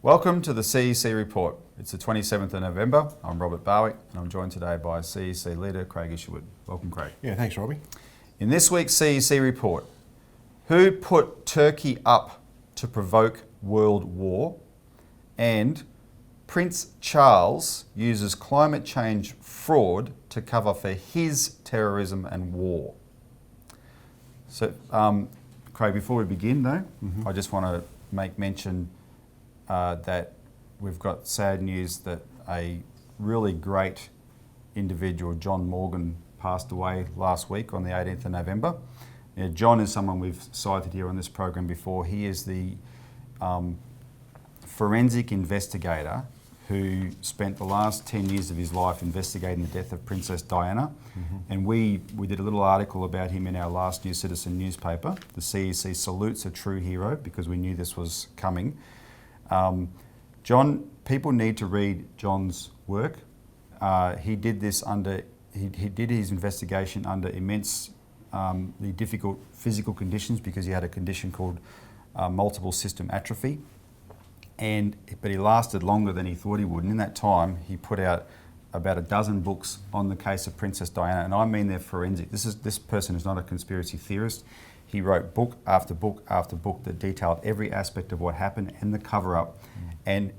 Welcome to the CEC Report. It's the 27th of November. I'm Robert Barwick and I'm joined today by CEC leader Craig Isherwood. Welcome, Craig. Yeah, thanks, Robbie. In this week's CEC Report, who put Turkey up to provoke world war? And Prince Charles uses climate change fraud to cover for his terrorism and war. So, Craig, before we begin though, I just want to make mention that we've got sad news that a really great individual, John Morgan, passed away last week on the 18th of November. Now, John is someone we've cited here on this program before. He is the forensic investigator who spent the last 10 years of his life investigating the death of Princess Diana. And we did a little article about him in our last New Citizen newspaper. The CEC salutes a true hero because we knew this was coming. People need to read John's work. He did this he did his investigation under immense, difficult physical conditions because he had a condition called multiple system atrophy. But he lasted longer than he thought he would. And in that time, he put out about a dozen books on the case of Princess Diana. And I mean they're forensic. This person is not a conspiracy theorist. He wrote book after book after book that detailed every aspect of what happened and the cover-up. And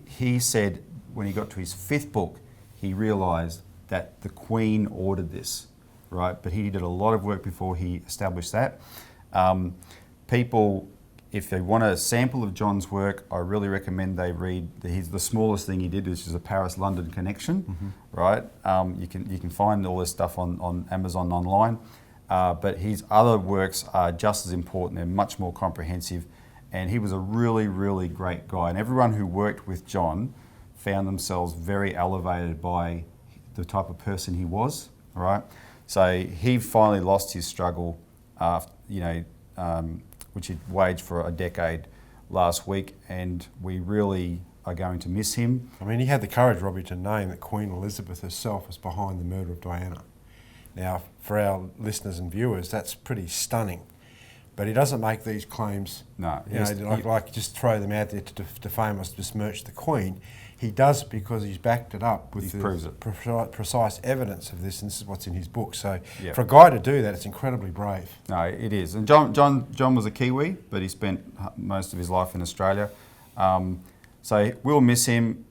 he said when he got to his fifth book, he realised that the Queen ordered this, right? But he did a lot of work before he established that. People, if they want a sample of John's work, I really recommend they read the smallest thing he did, which is a Paris-London connection, right? You can find all this stuff on Amazon online. But his other works are just as important. They're much more comprehensive. And he was a really, really great guy. And everyone who worked with John found themselves very elevated by the type of person he was, right? So he finally lost his struggle, which he'd waged for a decade last week. And we really are going to miss him. I mean, he had the courage, Robbie, to name that Queen Elizabeth herself was behind the murder of Diana. Now, for our listeners and viewers, that's pretty stunning. But he doesn't make these claims, like just throw them out there to defame us, besmirch the Queen. He does it because he's backed it up with precise evidence of this, and this is what's in his book. So for a guy to do that, it's incredibly brave. No, it is. And John was a Kiwi, but he spent most of his life in Australia. So we'll miss him.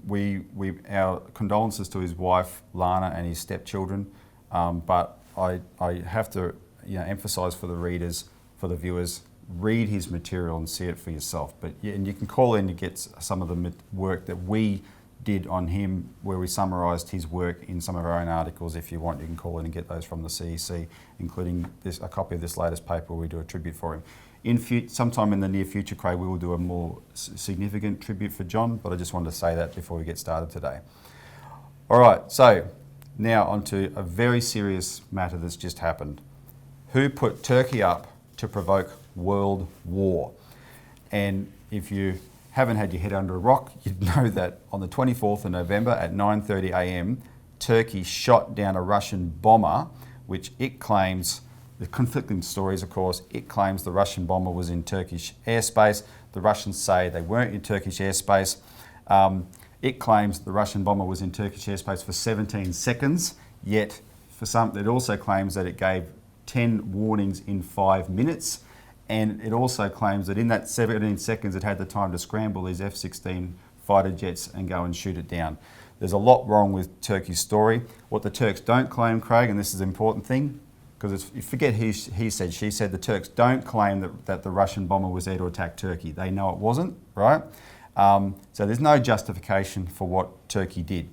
Our condolences to his wife, Lana, and his stepchildren. But I have to emphasise for the readers, for the viewers, read his material and see it for yourself. And you can call in to get some of the work that we did on him, where we summarised his work in some of our own articles. If you want, you can call in and get those from the CEC, including a copy of this latest paper where we do a tribute for him. Sometime in the near future, Craig, we will do a more significant tribute for John, but I just wanted to say that before we get started today. All right, so now onto a very serious matter that's just happened. Who put Turkey up to provoke world war? And if you haven't had your head under a rock, you'd know that on the 24th of November at 9:30 a.m, Turkey shot down a Russian bomber, which it claims, the conflicting stories of course, it claims the Russian bomber was in Turkish airspace. The Russians say they weren't in Turkish airspace. It claims the Russian bomber was in Turkish airspace for 17 seconds, yet it also claims that it gave 10 warnings in 5 minutes, and it also claims that in that 17 seconds it had the time to scramble these F-16 fighter jets and go and shoot it down. There's a lot wrong with Turkey's story. What the Turks don't claim, Craig, and this is an important thing, because you forget he said, she said, the Turks don't claim that the Russian bomber was there to attack Turkey. They know it wasn't, right? So there's no justification for what Turkey did.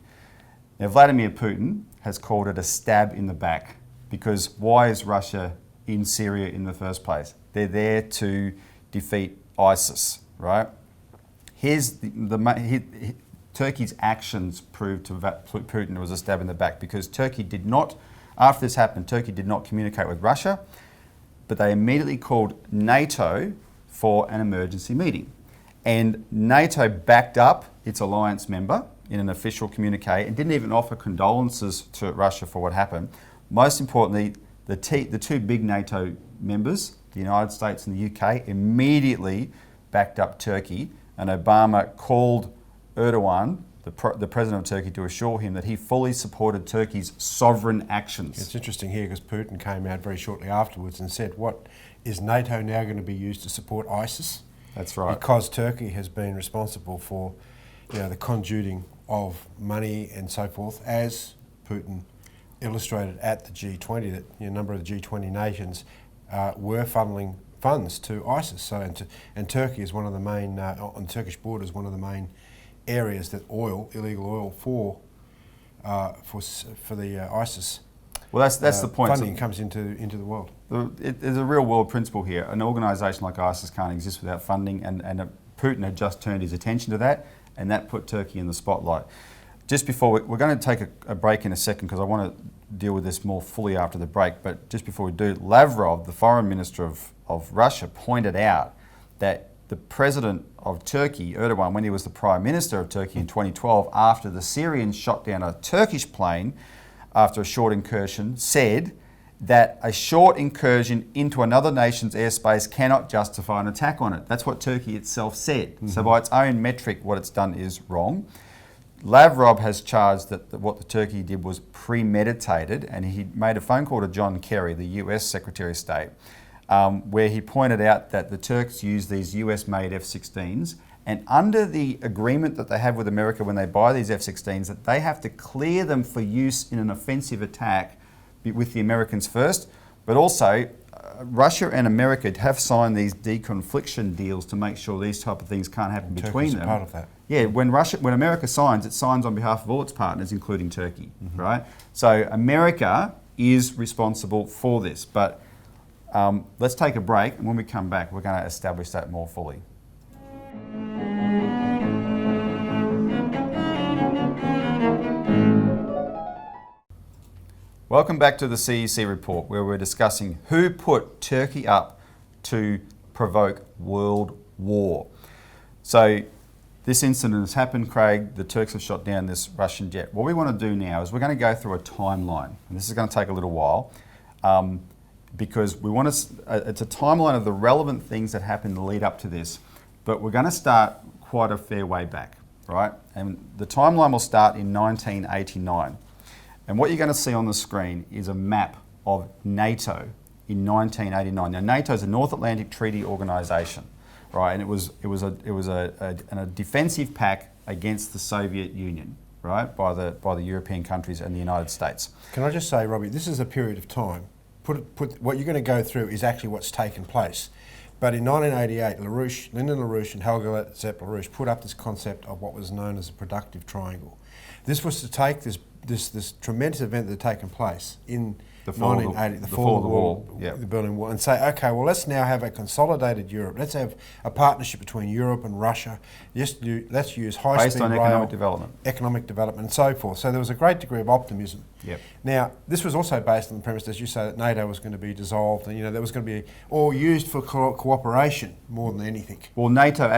Now, Vladimir Putin has called it a stab in the back, because why is Russia in Syria in the first place? They're there to defeat ISIS, right? Turkey's actions proved to Putin it was a stab in the back, because Turkey did not, after this happened, Turkey did not communicate with Russia, but they immediately called NATO for an emergency meeting. And NATO backed up its alliance member in an official communique and didn't even offer condolences to Russia for what happened. Most importantly, the two big NATO members, the United States and the UK, immediately backed up Turkey and Obama called Erdogan, the president of Turkey, to assure him that he fully supported Turkey's sovereign actions. It's interesting here because Putin came out very shortly afterwards and said, what, is NATO now going to be used to support ISIS? That's right. Because Turkey has been responsible for, the conduiting of money and so forth, as Putin illustrated at the G20, that a number of the G20 nations were funneling funds to ISIS. So, and Turkey is one of the main, on the Turkish border, is one of the main areas that illegal oil for the ISIS. Well, that's the point. Funding comes into the world. There's a real world principle here. An organisation like ISIS can't exist without funding, and Putin had just turned his attention to that, and that put Turkey in the spotlight. Just before, we're going to take a break in a second because I want to deal with this more fully after the break, but just before we do, Lavrov, the foreign minister of Russia, pointed out that the president of Turkey, Erdogan, when he was the prime minister of Turkey in 2012, after the Syrians shot down a Turkish plane after a short incursion, said that a short incursion into another nation's airspace cannot justify an attack on it. That's what Turkey itself said. Mm-hmm. So by its own metric, what it's done is wrong. Lavrov has charged that what the Turkey did was premeditated, and he made a phone call to John Kerry, the US Secretary of State, where he pointed out that the Turks use these US-made F-16s, and under the agreement that they have with America when they buy these F-16s, that they have to clear them for use in an offensive attack with the Americans first, but also Russia and America have signed these deconfliction deals to make sure these type of things can't happen between them. Part of that. Yeah, when America signs, it signs on behalf of all its partners, including Turkey, right? So America is responsible for this, but let's take a break, and when we come back, we're going to establish that more fully. Welcome back to the CEC Report, where we're discussing who put Turkey up to provoke world war. So this incident has happened, Craig. The Turks have shot down this Russian jet. What we want to do now is we're going to go through a timeline, and this is going to take a little while, because we want to. It's a timeline of the relevant things that happened in the lead up to this, but we're going to start quite a fair way back, right? And the timeline will start in 1989. And what you're going to see on the screen is a map of NATO in 1989. Now, NATO is a North Atlantic Treaty Organisation, right? And it was a defensive pact against the Soviet Union, right, by the European countries and the United States. Can I just say, Robbie, this is a period of time. What you're going to go through is actually what's taken place. But in 1988, Lyndon LaRouche and Helga Zepp LaRouche put up this concept of what was known as a productive triangle. This was to take this tremendous event that had taken place in the 1980, the fall of the wall, the Berlin Wall, and say, okay, well, let's now have a consolidated Europe. Let's have a partnership between Europe and Russia. Let's use high-speed rail, economic development, and so forth. So there was a great degree of optimism. Yep. Now, this was also based on the premise, as you say, that NATO was going to be dissolved, and that was going to be all used for cooperation more than anything. Well, NATO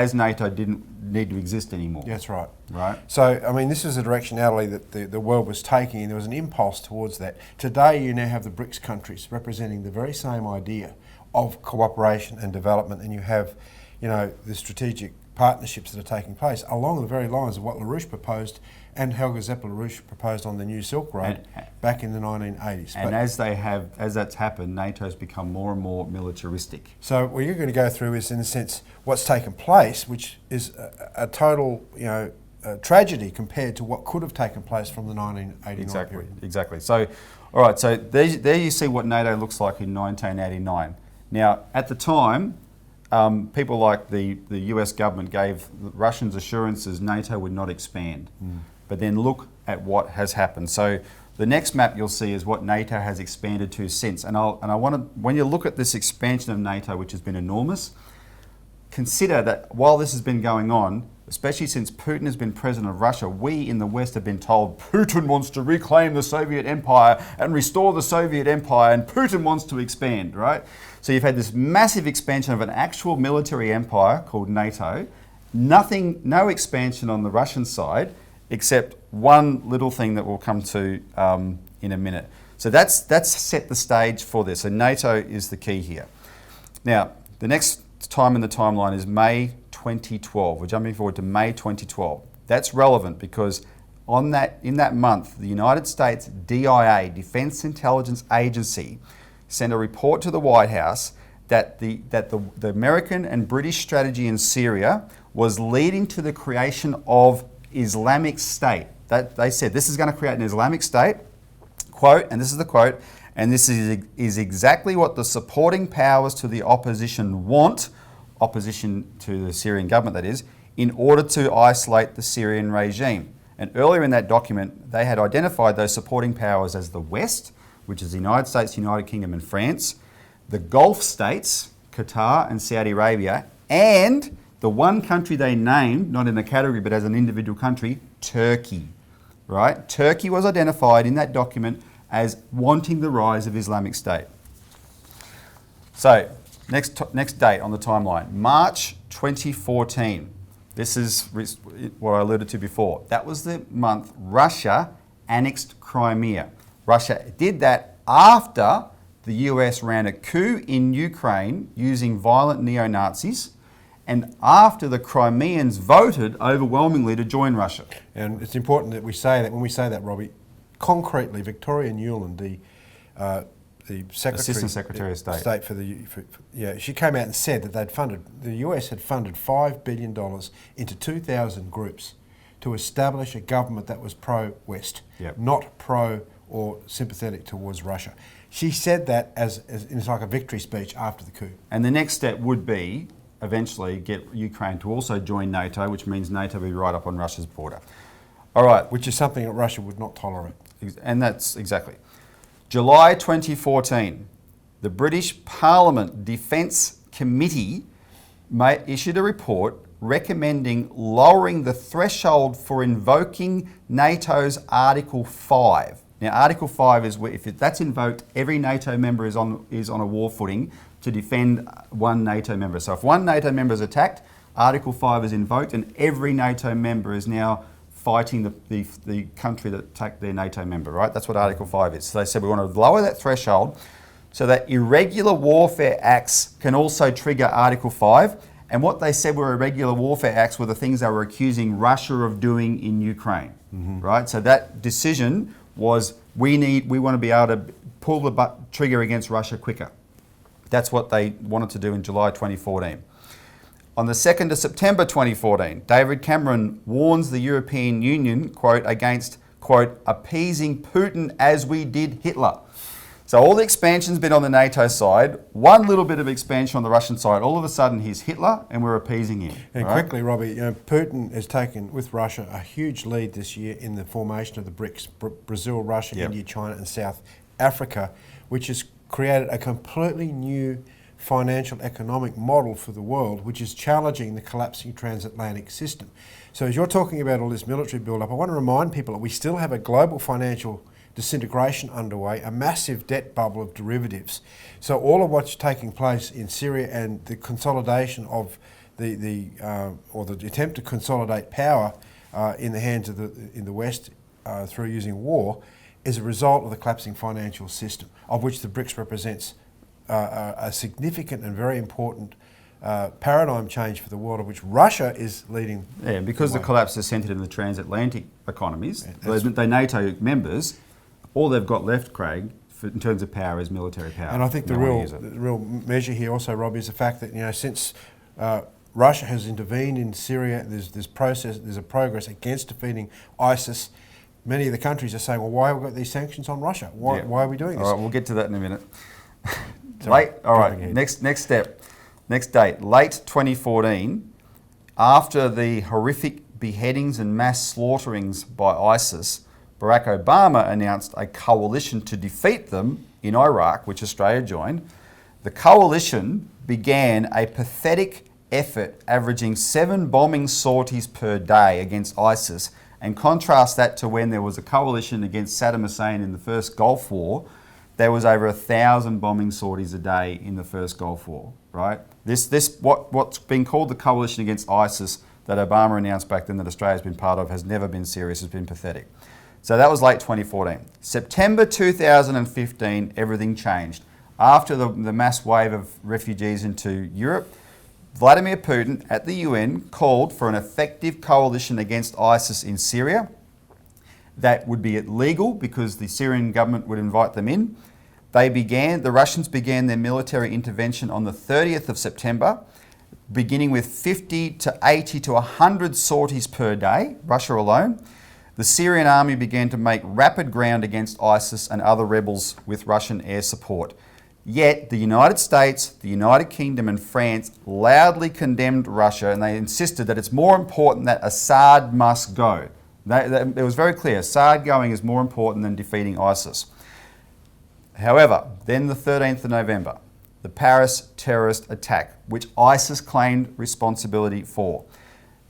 didn't need to exist anymore. That's right. Right. So, I mean, this is a directionality that the world was taking, and there was an impulse towards that. Today, you now have the BRICS countries representing the very same idea of cooperation and development, and you have, the strategic partnerships that are taking place along the very lines of what LaRouche proposed and Helga Zepp LaRouche proposed on the New Silk Road back in the 1980s. And as that's happened, NATO's become more and more militaristic. So what you're going to go through is, in a sense, what's taken place, which is a total, tragedy compared to what could have taken place from the 1989 period. Exactly. So, all right. So there you see what NATO looks like in 1989. Now, at the time, people like the US government gave the Russians assurances NATO would not expand. But then look at what has happened. So the next map you'll see is what NATO has expanded to since. And I want to, when you look at this expansion of NATO, which has been enormous, consider that while this has been going on, especially since Putin has been president of Russia, we in the West have been told Putin wants to reclaim the Soviet Empire and restore the Soviet Empire, and Putin wants to expand, right? So you've had this massive expansion of an actual military empire called NATO, no expansion on the Russian side, except one little thing that we'll come to in a minute. So that's set the stage for this. So NATO is the key here. Now, the next time in the timeline is May 2012. We're jumping forward to May 2012. That's relevant because in that month, the United States DIA, Defense Intelligence Agency, sent a report to the White House that the American and British strategy in Syria was leading to the creation of Islamic State. That they said this is going to create an Islamic State, quote, and this is the quote, and this is exactly what the supporting powers to the opposition want, opposition to the Syrian government that is, in order to isolate the Syrian regime. And earlier in that document, they had identified those supporting powers as the West, which is the United States, United Kingdom and France, the Gulf states, Qatar and Saudi Arabia, and the one country they named, not in a category but as an individual country, Turkey. Right? Turkey was identified in that document as wanting the rise of Islamic State. So, next date on the timeline, March 2014. This is what I alluded to before. That was the month Russia annexed Crimea. Russia did that after the US ran a coup in Ukraine using violent neo-Nazis, and after the Crimeans voted overwhelmingly to join Russia. And it's important that we say that, when we say that, Robbie, concretely, Victoria Newland, the Assistant Secretary of State she came out and said that the US had funded $5 billion into 2,000 groups to establish a government that was pro-West, not pro or sympathetic towards Russia. She said that as it's like a victory speech after the coup. And the next step would be eventually get Ukraine to also join NATO, which means NATO will be right up on Russia's border. All right. Which is something that Russia would not tolerate. And that's exactly. July 2014, the British Parliament Defence Committee issued a report recommending lowering the threshold for invoking NATO's Article 5. Now, Article 5 is where, if that's invoked, every NATO member is on a war footing to defend one NATO member. So if one NATO member is attacked, Article 5 is invoked and every NATO member is now fighting the country that attacked their NATO member, right? That's what Article 5 is. So they said we want to lower that threshold so that irregular warfare acts can also trigger Article 5. And what they said were irregular warfare acts were the things they were accusing Russia of doing in Ukraine, right? So that decision was we want to be able to pull the trigger against Russia quicker. That's what they wanted to do in July 2014. On the 2nd of September 2014, David Cameron warns the European Union, quote, against, quote, appeasing Putin as we did Hitler. So all the expansion's been on the NATO side, one little bit of expansion on the Russian side. All of a sudden he's Hitler and we're appeasing him. And quickly, Robbie, Putin has taken with Russia a huge lead this year in the formation of the BRICS, Brazil, Russia, India, China and South Africa, which has created a completely new financial economic model for the world, which is challenging the collapsing transatlantic system. So as you're talking about all this military build-up, I want to remind people that we still have a global financial disintegration underway, a massive debt bubble of derivatives. So all of what's taking place in Syria and the consolidation of the attempt to consolidate power in the hands of in the West through using war is a result of the collapsing financial system, of which the BRICS represents a significant and very important paradigm change for the world, of which Russia is leading. Yeah, because the collapse is centred in the transatlantic economies, the NATO members, all they've got left, Craig, in terms of power is military power. And I think the real measure here also, Rob, is the fact that since Russia has intervened in Syria, there's a progress against defeating ISIS. Many of the countries are saying, well, why have we got these sanctions on Russia? Why are we doing this? All right, we'll get to that in a minute. Next step. Next date, late 2014, after the horrific beheadings and mass slaughterings by ISIS, Barack Obama announced a coalition to defeat them in Iraq, which Australia joined. The coalition began a pathetic effort averaging 7 bombing sorties per day against ISIS, and contrast that to when there was a coalition against Saddam Hussein in the first Gulf War. There was over 1,000 bombing sorties a day in the first Gulf War, right? What's been called the coalition against ISIS that Obama announced back then that Australia's been part of has never been serious, has been pathetic. So that was late 2014. September 2015, everything changed. After the mass wave of refugees into Europe, Vladimir Putin at the UN called for an effective coalition against ISIS in Syria that would be legal because the Syrian government would invite them in. The Russians began their military intervention on the 30th of September, beginning with 50 to 80 to 100 sorties per day, Russia alone. The Syrian army began to make rapid ground against ISIS and other rebels with Russian air support. Yet the United States, the United Kingdom and France loudly condemned Russia, and they insisted that it's more important that Assad must go. It was very clear, Assad going is more important than defeating ISIS. However, then the 13th of November, the Paris terrorist attack, which ISIS claimed responsibility for.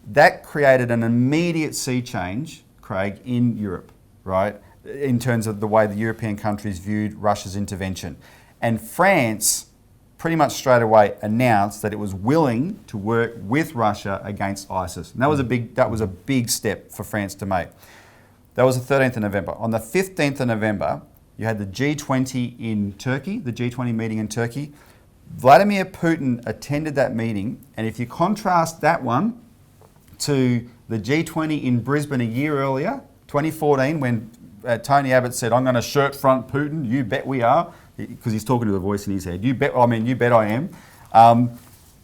That created an immediate sea change, Craig, in Europe, right? In terms of the way the European countries viewed Russia's intervention. And France pretty much straight away announced that it was willing to work with Russia against ISIS. And that was a big step for France to make. That was the 13th of November. On the 15th of November, you had the G20 in Turkey, the G20 meeting in Turkey. Vladimir Putin attended that meeting, and if you contrast that one to the G20 in Brisbane a year earlier, 2014, when Tony Abbott said, "I'm going to shirt front Putin, you bet we are," because he's talking to a voice in his head. You bet I am.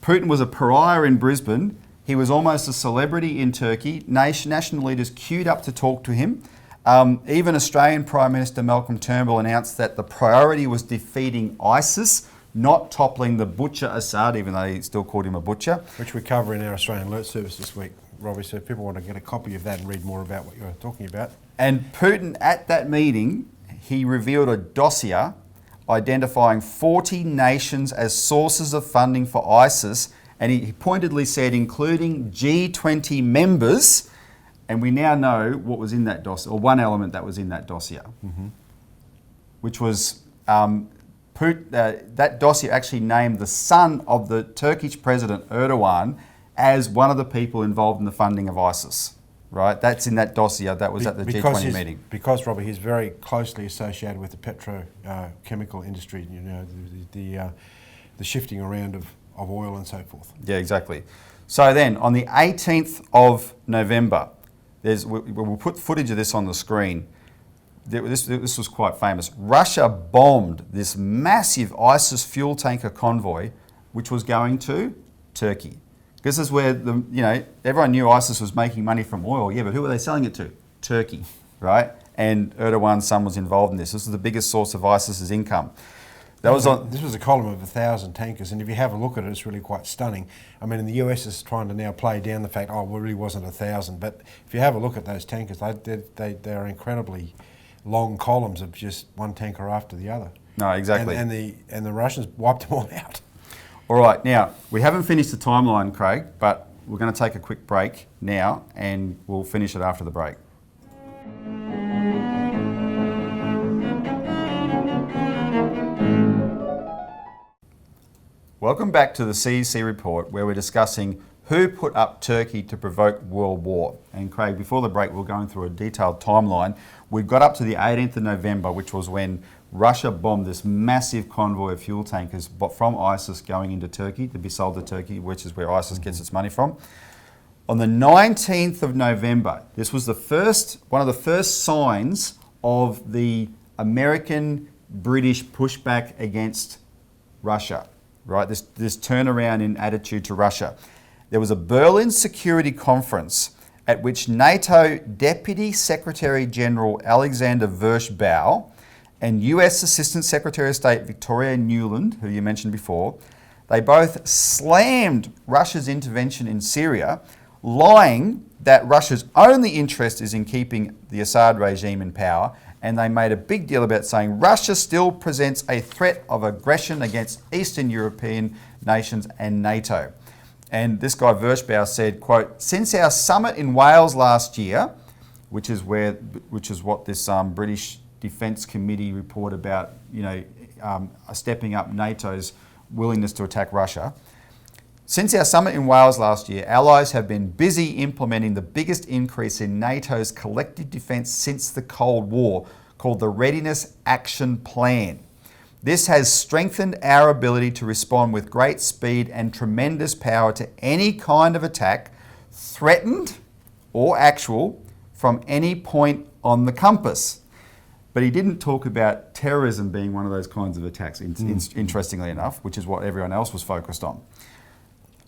Putin was a pariah in Brisbane. He was almost a celebrity in Turkey. National leaders queued up to talk to him. Even Australian Prime Minister Malcolm Turnbull announced that the priority was defeating ISIS, not toppling the butcher Assad, even though he still called him a butcher. Which we cover in our Australian Alert Service this week, Robbie, so if people want to get a copy of that and read more about what you're talking about. And Putin, at that meeting, he revealed a dossier identifying 40 nations as sources of funding for ISIS, and he pointedly said including G20 members, and we now know what was in that dossier, or one element that was in that dossier, which was that dossier actually named the son of the Turkish President Erdogan as one of the people involved in the funding of ISIS. Right, that's in that dossier that was at the G20 meeting. Because, Robbie, he's very closely associated with the petrochemical industry, you know, the shifting around of oil and so forth. Yeah, exactly. So then, on the 18th of November, we'll put footage of this on the screen. This was quite famous. Russia bombed this massive ISIS fuel tanker convoy, which was going to Turkey. This is where everyone knew ISIS was making money from oil. Yeah, but who were they selling it to? Turkey, right? And Erdogan's son was involved in this. This is the biggest source of ISIS's income. This was a column of 1,000 tankers, and if you have a look at it, it's really quite stunning. I mean, the US is trying to now play down the fact, it really wasn't 1,000. But if you have a look at those tankers, they're incredibly long columns of just one tanker after the other. No, exactly. And the Russians wiped them all out. All right, now, we haven't finished the timeline, Craig, but we're going to take a quick break now and we'll finish it after the break. Welcome back to the CEC Report, where we're discussing who put up Turkey to provoke world war. And Craig, before the break, we're going through a detailed timeline. We got up to the 18th of November, which was when Russia bombed this massive convoy of fuel tankers from ISIS going into Turkey to be sold to Turkey, which is where ISIS gets its money from. On the 19th of November, this was one of the first signs of the American-British pushback against Russia, right? This turnaround in attitude to Russia. There was a Berlin Security Conference at which NATO Deputy Secretary General Alexander Verschbau and US Assistant Secretary of State Victoria Nuland, who you mentioned before, they both slammed Russia's intervention in Syria, lying that Russia's only interest is in keeping the Assad regime in power, and they made a big deal about saying Russia still presents a threat of aggression against Eastern European nations and NATO. And this guy Verschbau said, quote, "Since our summit in Wales last year," which is what this British Defence Committee report about, stepping up NATO's willingness to attack Russia. "Since our summit in Wales last year, allies have been busy implementing the biggest increase in NATO's collective defence since the Cold War, called the Readiness Action Plan. This has strengthened our ability to respond with great speed and tremendous power to any kind of attack, threatened or actual, from any point on the compass. But he didn't talk about terrorism being one of those kinds of attacks, interestingly enough, which is what everyone else was focused on.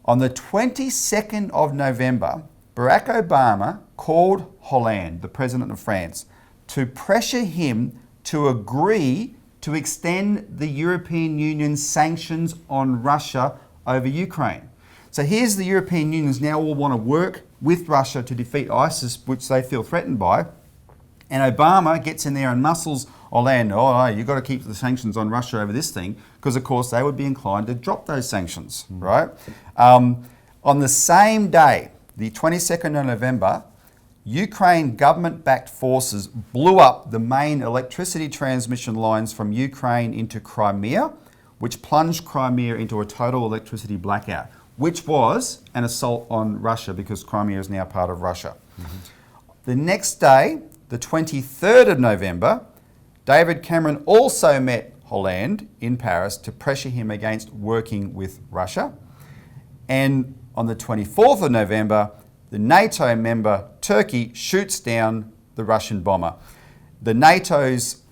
On the 22nd of November, Barack Obama called Hollande, the president of France, to pressure him to agree to extend the European Union's sanctions on Russia over Ukraine. So here's the European Unions now all want to work with Russia to defeat ISIS, which they feel threatened by. And Obama gets in there and muscles Hollande, you've got to keep the sanctions on Russia over this thing, because of course they would be inclined to drop those sanctions, right? On the same day, the 22nd of November, Ukraine government-backed forces blew up the main electricity transmission lines from Ukraine into Crimea, which plunged Crimea into a total electricity blackout, which was an assault on Russia because Crimea is now part of Russia. The next day, the 23rd of November, David Cameron also met Hollande in Paris to pressure him against working with Russia. And on the 24th of November, the NATO member Turkey shoots down the Russian bomber. The NATO's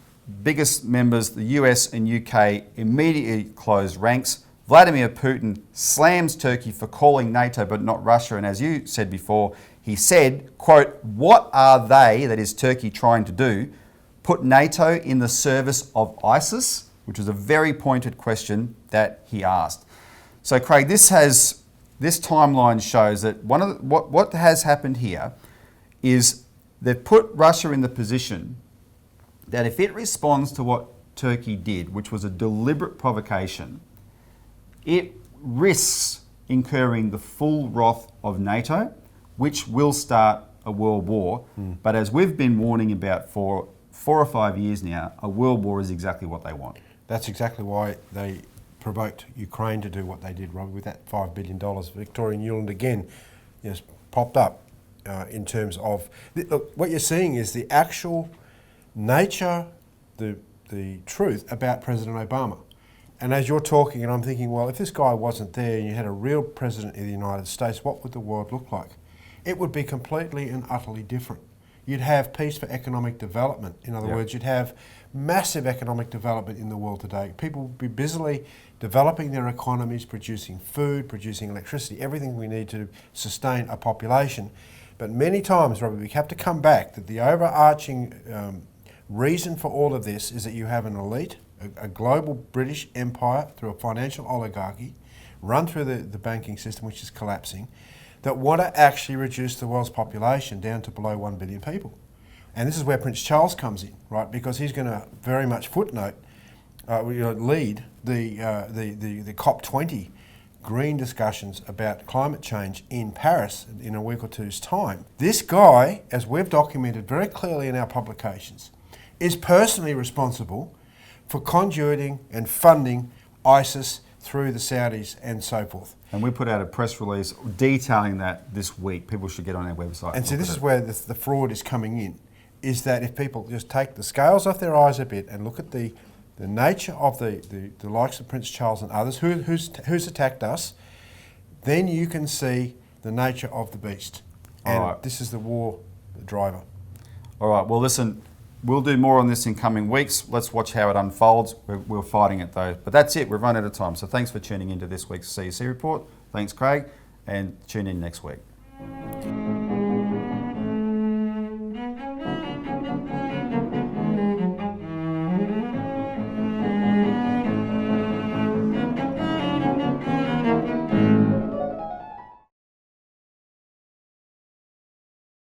biggest members, the US and UK, immediately closed ranks. Vladimir Putin slams Turkey for calling NATO but not Russia, and as you said before, he said, quote, "What are they," that is Turkey, trying to do? Put NATO in the service of ISIS? Which was a very pointed question that he asked. So Craig, this timeline shows that what has happened here is they've put Russia in the position that if it responds to what Turkey did, which was a deliberate provocation, it risks incurring the full wrath of NATO, which will start a world war. But as we've been warning about for 4 or 5 years now, a world war is exactly what they want. That's exactly why they provoked Ukraine to do what they did, Rob, with that $5 billion. Victoria Newland again popped up in terms of... Look, what you're seeing is the actual nature, the truth about President Obama. And as you're talking, and I'm thinking, well, if this guy wasn't there and you had a real president of the United States, what would the world look like? It would be completely and utterly different. You'd have peace for economic development. In other words, you'd have massive economic development in the world today. People would be busily developing their economies, producing food, producing electricity, everything we need to sustain a population. But many times, Robert, we have to come back that the overarching reason for all of this is that you have an elite, a global British empire through a financial oligarchy, run through the banking system, which is collapsing, that want to actually reduce the world's population down to below 1 billion people. And this is where Prince Charles comes in, right? Because he's going to very much lead the COP20 green discussions about climate change in Paris in a week or two's time. This guy, as we've documented very clearly in our publications, is personally responsible for conduiting and funding ISIS through the Saudis and so forth. And we put out a press release detailing that this week. People should get on our website. And so this is where the fraud is coming in, is that if people just take the scales off their eyes a bit and look at the nature of the likes of Prince Charles and others who's attacked us, then you can see the nature of the beast. And this is the war driver. All right, well listen, we'll do more on this in coming weeks. Let's watch how it unfolds. We're fighting it though. But that's it, we've run out of time. So thanks for tuning into this week's CEC Report. Thanks Craig, and tune in next week.